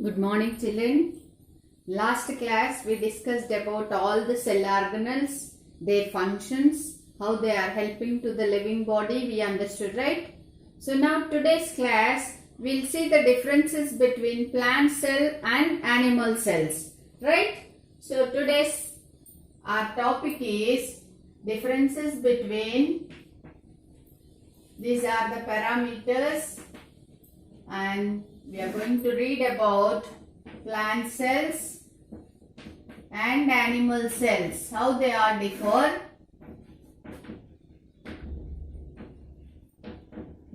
Good morning, children. Last class we discussed about all the cell organelles, their functions, how they are helping to the living body. We understood, right? So now today's class we'll see the differences between plant cell and animal cells, right? So today's our topic is differences between, these are the parameters, and we are going to read about plant cells and animal cells, how they are differ,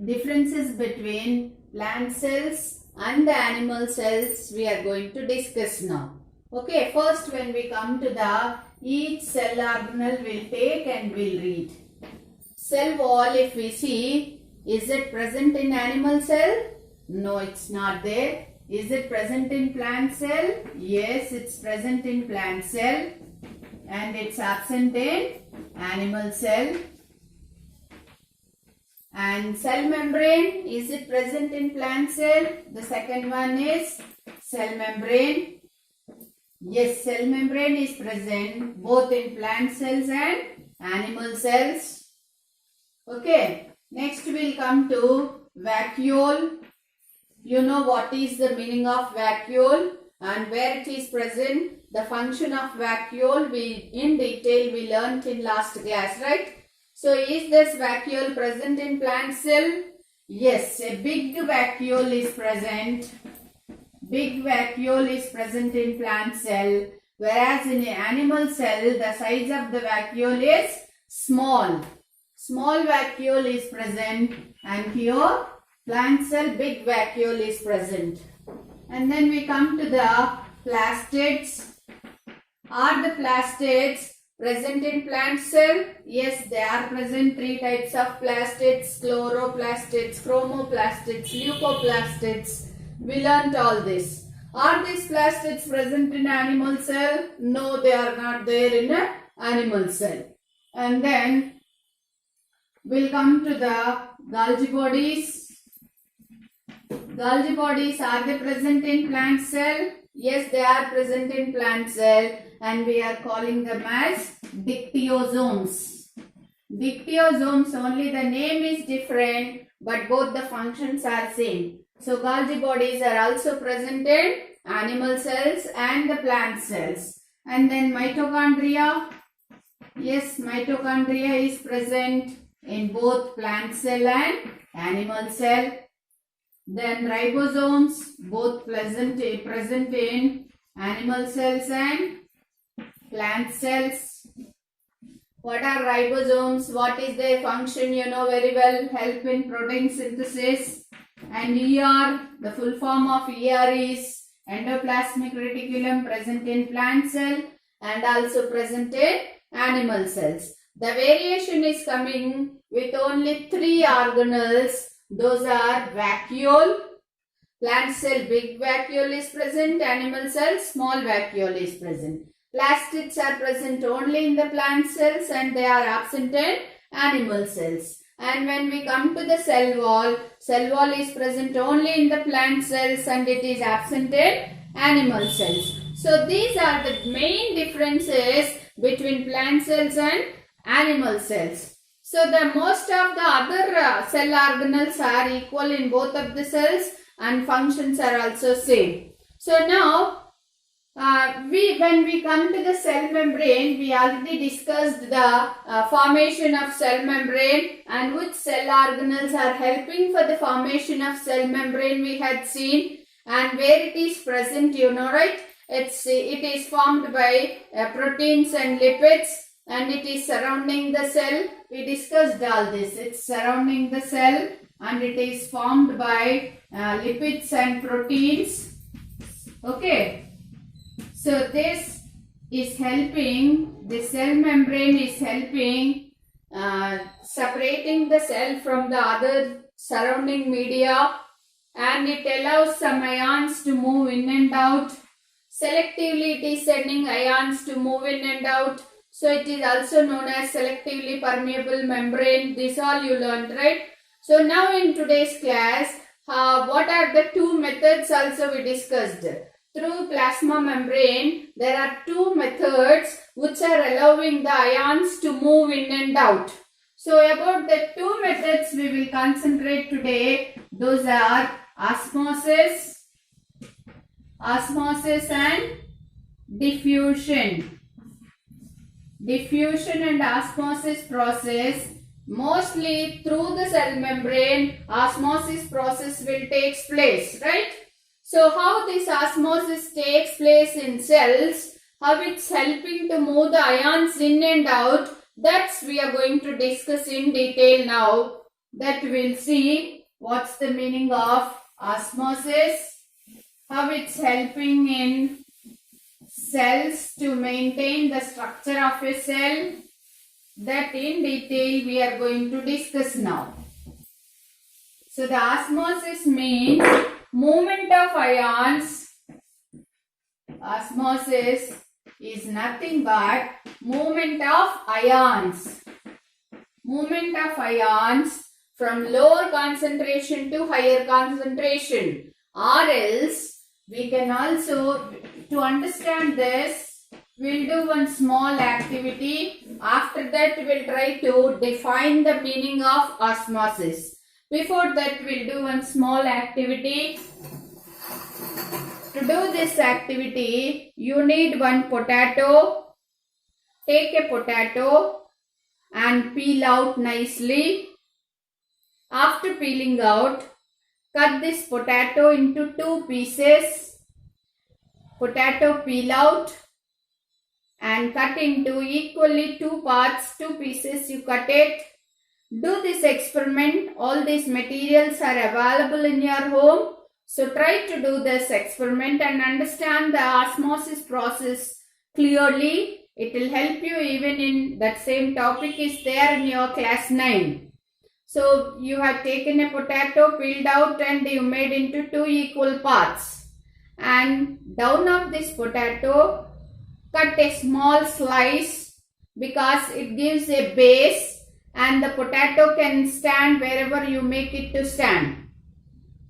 differences between plant cells and the animal cells we are going to discuss now. Okay, first when we come to the each cell organelle we'll take and we'll read. Cell wall, if we see, is it present in animal cell? No, it's not there. Is it present in plant cell? Yes, it's present in plant cell and it's absent in animal cell. And cell membrane, is it present in plant cell? The second one is cell membrane. Yes, cell membrane is present both in plant cells and animal cells. Okay, next we'll come to vacuole. You know what is the meaning of vacuole and where it is present. The function of vacuole in detail we learnt in last class, right? So is this vacuole present in plant cell? Yes, a big vacuole is present. Big vacuole is present in plant cell, whereas in an animal cell the size of the vacuole is small. Small vacuole is present, and here plant cell big vacuole is present. And then we come to the plastids. Are the plastids present in plant cell? Yes, they are present. Three types of plastids: chloroplastids, chromoplastids, leucoplastids. We learnt all this. Are these plastids present in animal cell? No, they are not there in an animal cell. And then we'll come to the Golgi bodies. Golgi bodies, are they present in plant cell? Yes, they are present in plant cell and we are calling them as dictyosomes. Dictyosomes, only the name is different but both the functions are same. So Golgi bodies are also present in animal cells and the plant cells. And then mitochondria. Yes, mitochondria is present in both plant cell and animal cell. Then ribosomes, both present in animal cells and plant cells. What are ribosomes? What is their function? You know very well, help in protein synthesis. And ER, the full form of ER is endoplasmic reticulum, present in plant cell and also present in animal cells. The variation is coming with only three organelles. Those are vacuole, plant cell big vacuole is present, animal cell small vacuole is present. Plastids are present only in the plant cells and they are absent in animal cells. And when we come to the cell wall is present only in the plant cells and it is absent in animal cells. So these are the main differences between plant cells and animal cells. So the most of the other cell organelles are equal in both of the cells and functions are also same. So now when we come to the cell membrane, we already discussed the formation of cell membrane and which cell organelles are helping for the formation of cell membrane we had seen, and where it is present, you know, right? It is formed by proteins and lipids and it is surrounding the cell. We discussed all this. It's surrounding the cell and it is formed by lipids and proteins. Okay. So this is helping, the cell membrane is helping separating the cell from the other surrounding media, and it allows some ions to move in and out. Selectively it is sending ions to move in and out. So it is also known as selectively permeable membrane. This all you learned, right? So now in today's class what are the two methods also we discussed. Through plasma membrane, there are two methods which are allowing the ions to move in and out. So about the two methods we will concentrate today. Those are osmosis and diffusion. Diffusion and osmosis process. Mostly through the cell membrane, osmosis process will take place, right? So how this osmosis takes place in cells, how it's helping to move the ions in and out, that's we are going to discuss in detail now. That we'll see what's the meaning of osmosis, how it's helping in cells to maintain the structure of a cell. That in detail we are going to discuss now. So the osmosis means movement of ions. Osmosis is nothing but movement of ions. Movement of ions from lower concentration to higher concentration. Or else we can also, to understand this, we'll do one small activity. After that, we'll try to define the meaning of osmosis. Before that, we'll do one small activity. To do this activity, you need one potato. Take a potato and peel out nicely. After peeling out, cut this potato into two pieces. Potato peel out and cut into equally two parts, two pieces you cut it. Do this experiment. All these materials are available in your home. So try to do this experiment and understand the osmosis process clearly. It will help you even in that same topic is there in your class 9. So you have taken a potato, peeled out and you made into two equal parts. And down of this potato, cut a small slice because it gives a base and the potato can stand wherever you make it to stand.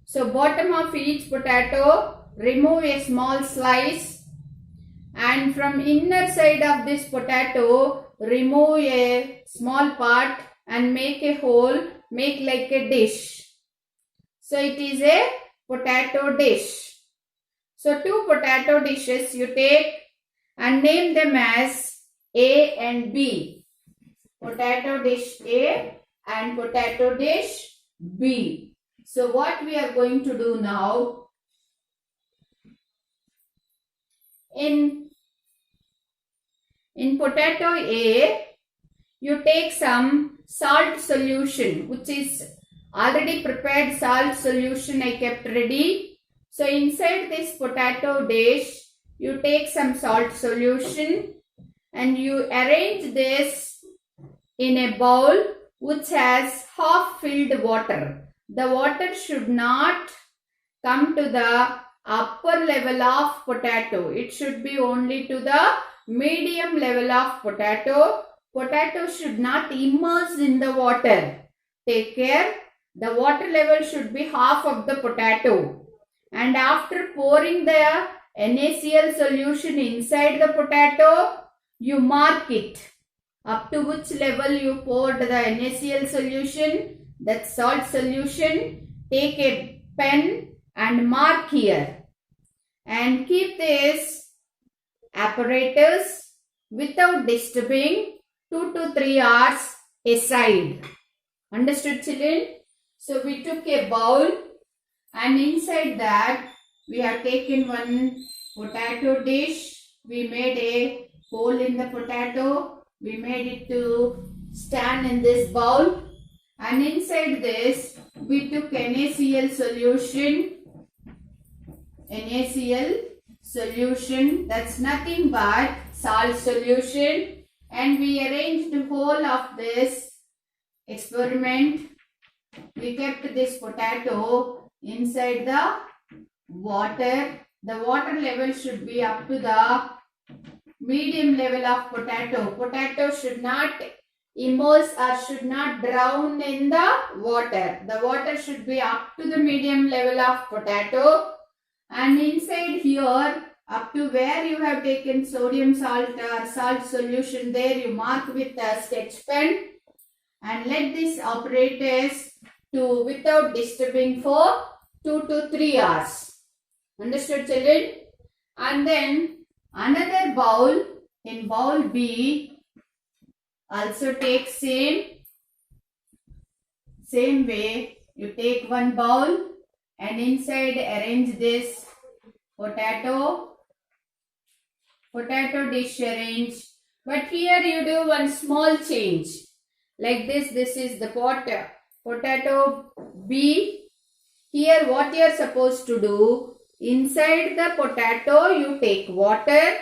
So bottom of each potato, remove a small slice and from inner side of this potato, remove a small part and make a hole, make like a dish. So it is a potato dish. So two potato dishes you take and name them as A and B. Potato dish A and potato dish B. So what we are going to do now, in potato A, you take some salt solution, which is already prepared salt solution I kept ready. So inside this potato dish, you take some salt solution and you arrange this in a bowl which has half filled water. The water should not come to the upper level of potato. It should be only to the medium level of potato. Potato should not immerse in the water. Take care. The water level should be half of the potato. And after pouring the NaCl solution inside the potato, you mark it. Up to which level you poured the NaCl solution, that salt solution, take a pen and mark here. And keep this apparatus without disturbing 2 to 3 hours aside. Understood, children? So we took a bowl and inside that we have taken one potato dish. We made a hole in the potato. We made it to stand in this bowl. And inside this we took NaCl solution. NaCl solution, that's nothing but salt solution. And we arranged the whole of this experiment. We kept this potato inside the water. The water level should be up to the medium level of potato. Potato should not immerse or should not drown in the water. The water should be up to the medium level of potato, and inside here up to where you have taken sodium salt or salt solution, there you mark with a sketch pen and let this operate as to without disturbing for 2 to 3 hours. Understood, children? And then another bowl, in bowl B, also take same way. You take one bowl and inside arrange this potato dish arrange. But here you do one small change. Like this is the potato B. Here what you are supposed to do, inside the potato you take water,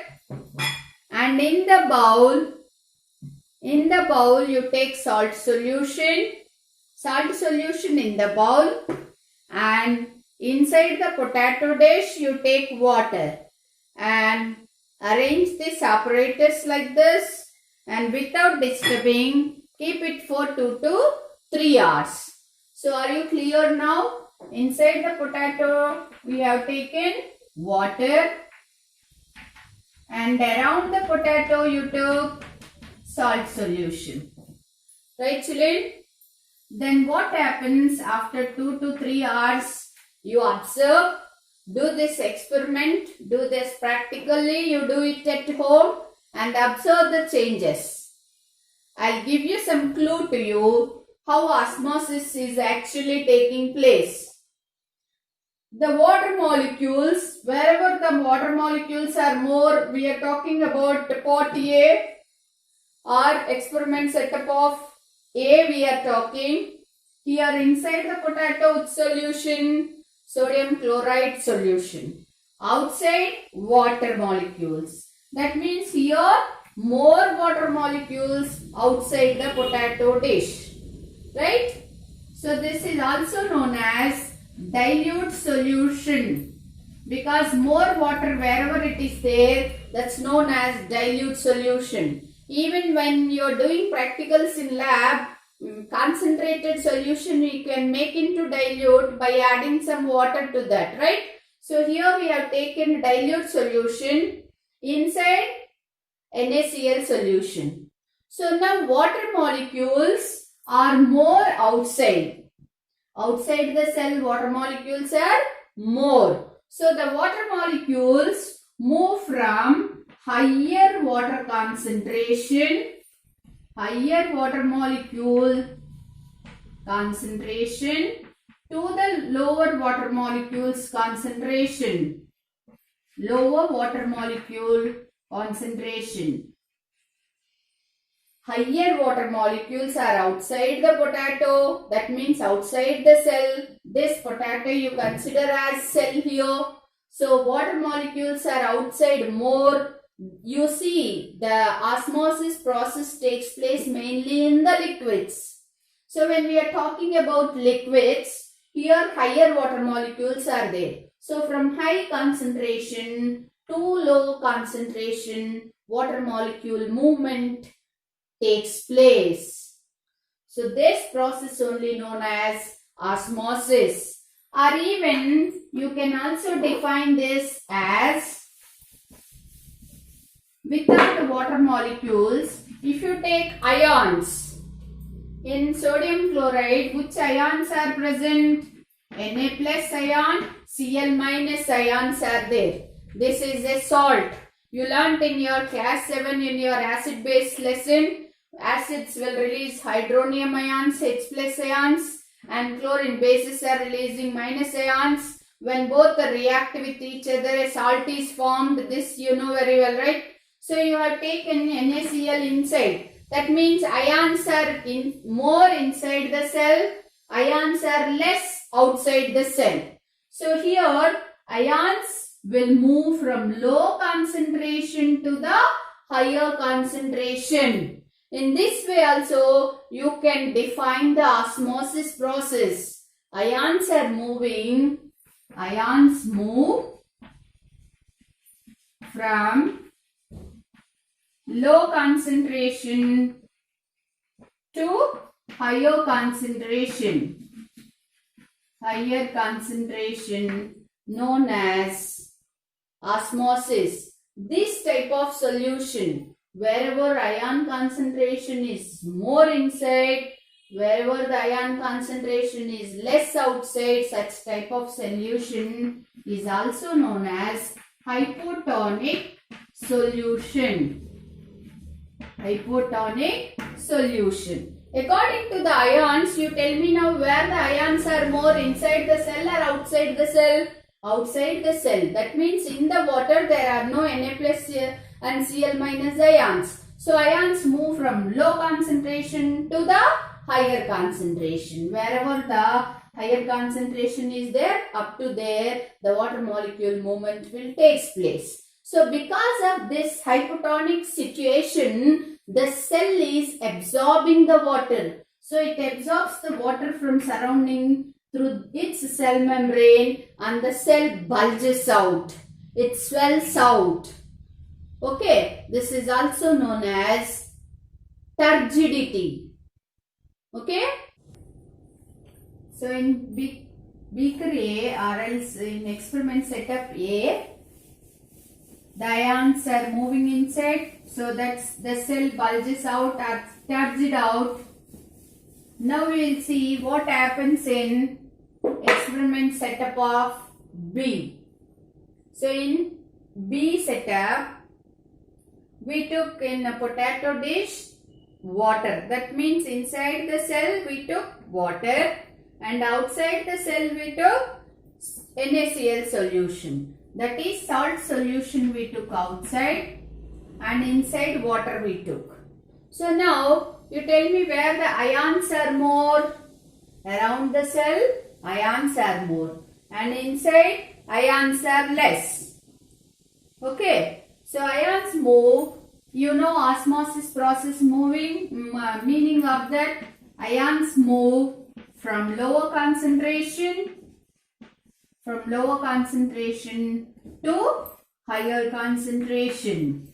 and in the bowl you take salt solution in the bowl, and inside the potato dish you take water, and arrange this apparatus like this, and without disturbing keep it for 2 to 3 hours. So are you clear now? Inside the potato we have taken water, and around the potato you took salt solution. Right, children? Then what happens after 2 to 3 hours? You observe, do this experiment, do this practically, you do it at home and observe the changes. I'll give you some clue to you how osmosis is actually taking place. The water molecules, wherever the water molecules are more, we are talking about pot A or experiment setup of A we are talking. Here inside the potato solution, sodium chloride solution. Outside water molecules. That means here more water molecules outside the potato dish. Right? So this is also known as dilute solution, because more water wherever it is there, that's known as dilute solution. Even when you are doing practicals in lab, concentrated solution you can make into dilute by adding some water to that, right? So here we have taken dilute solution inside NaCl solution. So now water molecules are more outside. Outside the cell, water molecules are more. So the water molecules move from higher water concentration, higher water molecule concentration to the lower water molecules concentration. Lower water molecule concentration. Higher water molecules are outside the potato, that means outside the cell. This potato you consider as cell here. So water molecules are outside more. You see the osmosis process takes place mainly in the liquids. So when we are talking about liquids, here higher water molecules are there. So from high concentration to low concentration, water molecule movement takes place. So this process only known as osmosis, or even you can also define this as without the water molecules. If you take ions in sodium chloride, which ions are present? Na plus ion, Cl minus ions are there. This is a salt. You learnt in your class 7 in your acid base lesson. Acids will release hydronium ions, H plus ions, and chlorine bases are releasing minus ions. When both react with each other, a salt is formed. This you know very well, right? So you have taken NaCl inside. That means ions are more inside the cell. Ions are less outside the cell. So here ions will move from low concentration to the higher concentration. In this way also you can define the osmosis process. Ions move from low concentration to higher concentration known as osmosis. This type of solution, wherever ion concentration is more inside, wherever the ion concentration is less outside, such type of solution is also known as hypotonic solution. Hypotonic solution. According to the ions, you tell me now where the ions are more, inside the cell or outside the cell? Outside the cell. That means in the water there are no Na plus and Cl minus ions. So ions move from low concentration to the higher concentration. Wherever the higher concentration is there, up to there the water molecule movement will take place. So because of this hypotonic situation, the cell is absorbing the water. So it absorbs the water from surrounding through its cell membrane and the cell bulges out. It swells out. Okay, this is also known as turgidity. Okay. So in beaker A or else in experiment setup A, the ions are moving inside, so that's the cell bulges out or turgid out. Now we will see what happens in experiment setup of B. So in B setup, we took in a potato dish water. That means inside the cell we took water and outside the cell we took NaCl solution. That is salt solution we took outside and inside water we took. So now you tell me where the ions are more. Around the cell ions are more and inside ions are less. Okay. So ions move. You know osmosis process moving, meaning of that ions move from lower concentration to higher concentration.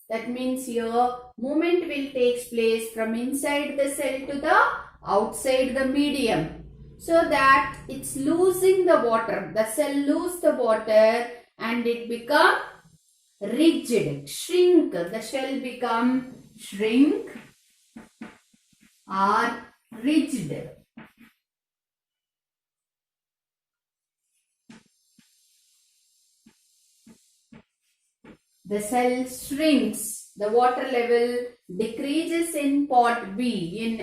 That means here movement will take place from inside the cell to the outside the medium. So that it's losing the water. The cell loses the water and it become rigid, shrink. The shell become shrink or rigid. The cell shrinks. The water level decreases in pot B. In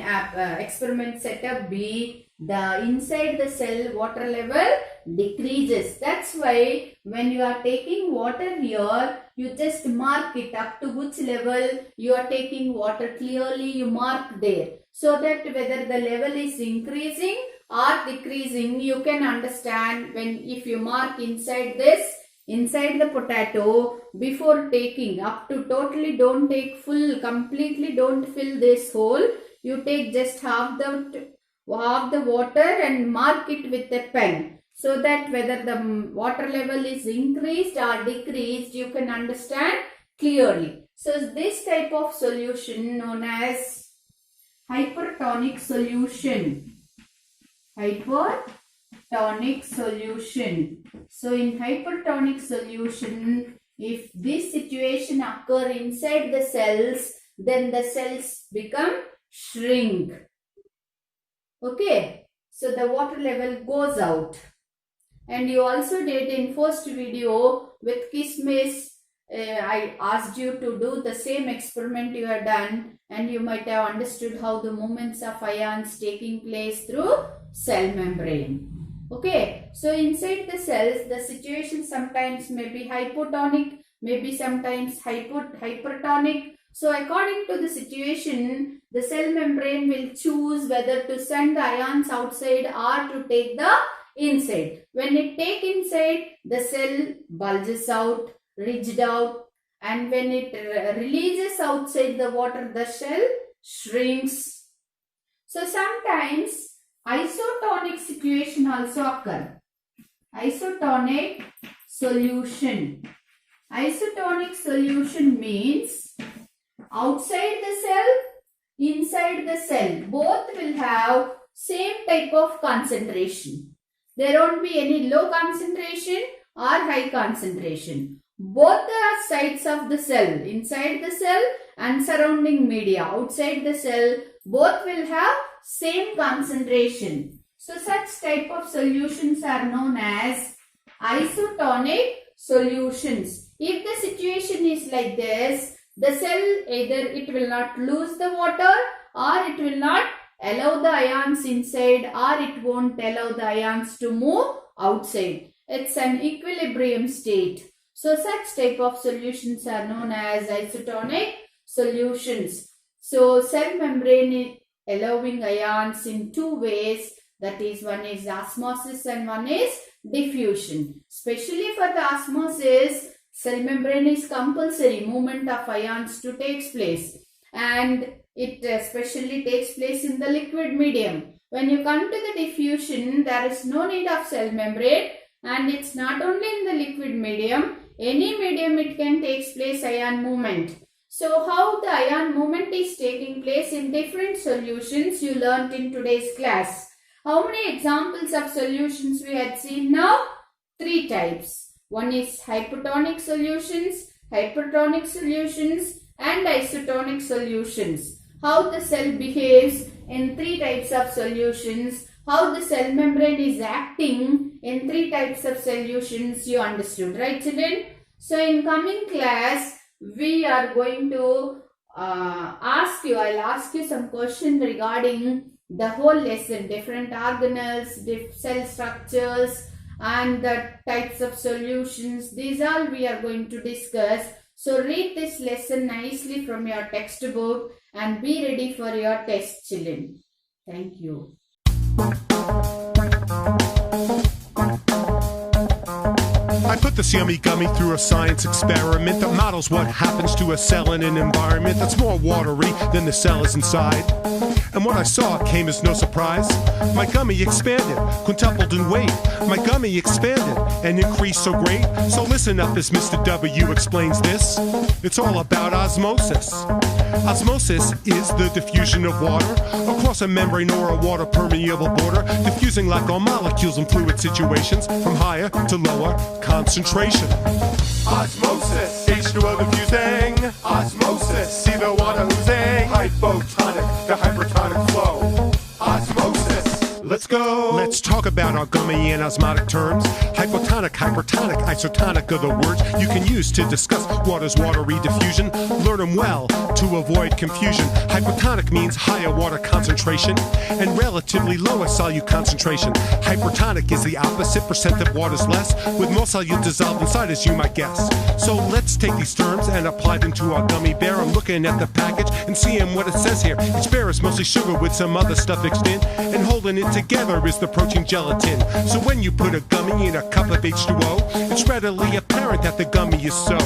experiment setup B, the inside the cell water level decreases. That's why when you are taking water here, you just mark it up to which level you are taking water. Clearly you mark there, so that whether the level is increasing or decreasing, you can understand. When if you mark inside the potato, before taking up to totally, don't take full, completely don't fill this hole. You take just half the water and mark it with a pen, so that whether the water level is increased or decreased, you can understand clearly. So this type of solution known as hypertonic solution. Hypertonic solution. So in hypertonic solution, if this situation occur inside the cells, then the cells become shrink. Okay, so the water level goes out. And you also did in first video with Kismis, I asked you to do the same experiment you have done, and you might have understood how the movements of ions taking place through cell membrane. Okay, so inside the cells, the situation sometimes may be hypotonic, maybe sometimes hypertonic. So according to the situation, the cell membrane will choose whether to send the ions outside or to take the inside. When it take inside, the cell bulges out, rigid out, and when it releases outside the water, the shell shrinks. So sometimes isotonic situation also occur. Isotonic solution. Isotonic solution means outside the cell, inside the cell, both will have same type of concentration. There won't be any low concentration or high concentration. Both the sides of the cell, inside the cell and surrounding media, outside the cell, both will have same concentration. So such type of solutions are known as isotonic solutions. If the situation is like this, the cell either it will not lose the water or it will not allow the ions inside or it won't allow the ions to move outside. It's an equilibrium state. So such type of solutions are known as isotonic solutions. So cell membrane is allowing ions in two ways. That is, one is osmosis and one is diffusion. Especially for the osmosis, cell membrane is compulsory movement of ions to take place. And it especially takes place in the liquid medium. When you come to the diffusion, there is no need of cell membrane, and it's not only in the liquid medium, any medium it can take place ion movement. So how the ion movement is taking place in different solutions you learnt in today's class. How many examples of solutions we had seen now? 3 types. One is hypotonic solutions, hypertonic solutions and isotonic solutions. How the cell behaves in 3 types of solutions, how the cell membrane is acting in 3 types of solutions you understood, right children? So in coming class, we are going to I'll ask you some question regarding the whole lesson, different organelles, cell structures and the types of solutions. These all we are going to discuss. So read this lesson nicely from your textbook and be ready for your test, children. Thank you. I put this yummy gummy through a science experiment that models what happens to a cell in an environment that's more watery than the cell is inside. And what I saw came as no surprise. My gummy expanded, quintupled in weight. My gummy expanded and increased so great. So listen up as Mr. W explains this. It's all about osmosis. Osmosis is the diffusion of water across a membrane or a water permeable border, diffusing like all molecules in fluid situations from higher to lower concentration. Osmosis, H2O diffusing. Osmosis, see the water oozing. Hypotonic to hypertonic flow. Osmosis, let's go. Let's talk about our gummy in osmotic terms. Hypotonic, hypertonic, isotonic are the words you can use to discuss water's watery diffusion. Learn them well to avoid confusion. Hypotonic means higher water concentration and relatively lower solute concentration. Hypertonic is the opposite, percent of water's less, with more solute dissolved inside, as you might guess. So let's take these terms and apply them to our gummy bear. I'm looking at the package and seeing what it says here. Each bear is mostly sugar with some other stuff mixed in, and holding it together is the protein gelatin. So when you put a gummy in a cup of H2O, it's readily apparent that the gummy is so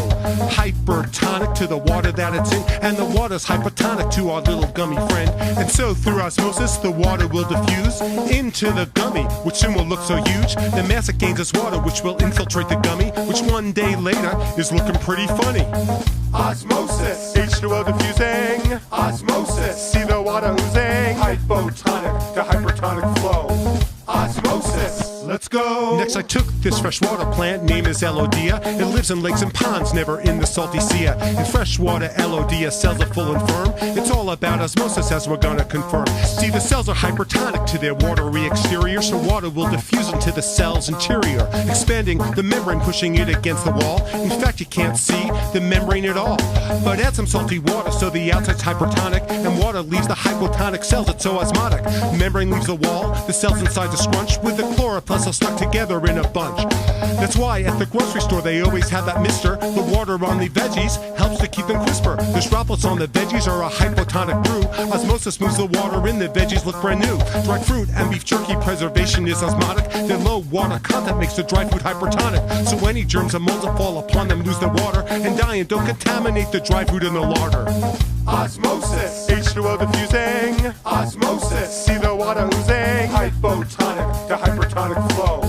hypertonic to the water that it's in, and the water's hypotonic to our little gummy friend. And so through osmosis, the water will diffuse into the gummy, which soon will look so huge. The mass it gains is water, which will infiltrate the gummy, which one day later is looking pretty funny. Osmosis, H2O diffusing. Osmosis, see the water oozing. Hypotonic to hypertonic flow. Osmosis, let's go. Next I took this freshwater plant, name is Elodea. It lives in lakes and ponds, never in the salty sea. In freshwater, Elodea cells are full and firm. It's all about osmosis, as we're gonna confirm. See, the cells are hypertonic to their watery exterior, so water will diffuse into the cell's interior, expanding the membrane, pushing it against the wall. In fact, you can't see the membrane at all. But add some salty water so the outside's hypertonic, and water leaves the hypotonic cells, it's so osmotic. Membrane leaves the wall, the cells inside the scrunch, with the chloroplast all stuck together in a bunch. That's why at the grocery store they always have that mister. The water on the veggies helps to keep them crisper. The droplets on the veggies are a hypotonic brew. Osmosis moves the water in, the veggies look brand new. Dried fruit and beef jerky preservation is osmotic. Their low water content makes the dry food hypertonic. So any germs and molds that fall upon them lose their water and die, and don't contaminate the dry food in the larder. Osmosis, H2O diffusing. Osmosis, see the water oozing. Hypotonic to hypertonic flow.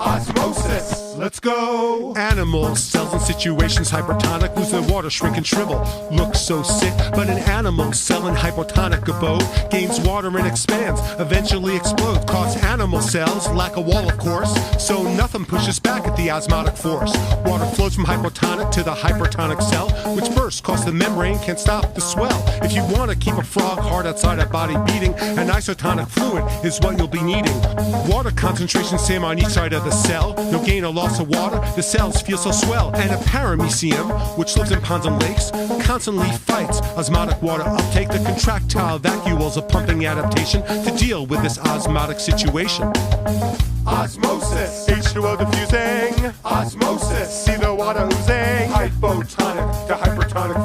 Osmosis. Let's go! Animals, cells in situations hypertonic, lose their water, shrink and shrivel. Looks so sick, but an animal cell in hypotonic abode gains water and expands, eventually explodes. Cause animal cells lack a wall, of course, so nothing pushes back at the osmotic force. Water flows from hypotonic to the hypertonic cell, which bursts cause the membrane can't stop the swell. If you want to keep a frog heart outside a body beating, an isotonic fluid is what you'll be needing. Water concentration same on each side of the cell. No gain or loss of water, the cells feel so swell. And a paramecium, which lives in ponds and lakes, constantly fights osmotic water uptake. The contractile vacuoles of pumping adaptation to deal with this osmotic situation. Osmosis, H2O diffusing. Osmosis, see the water oozing. Hypotonic to hypertonic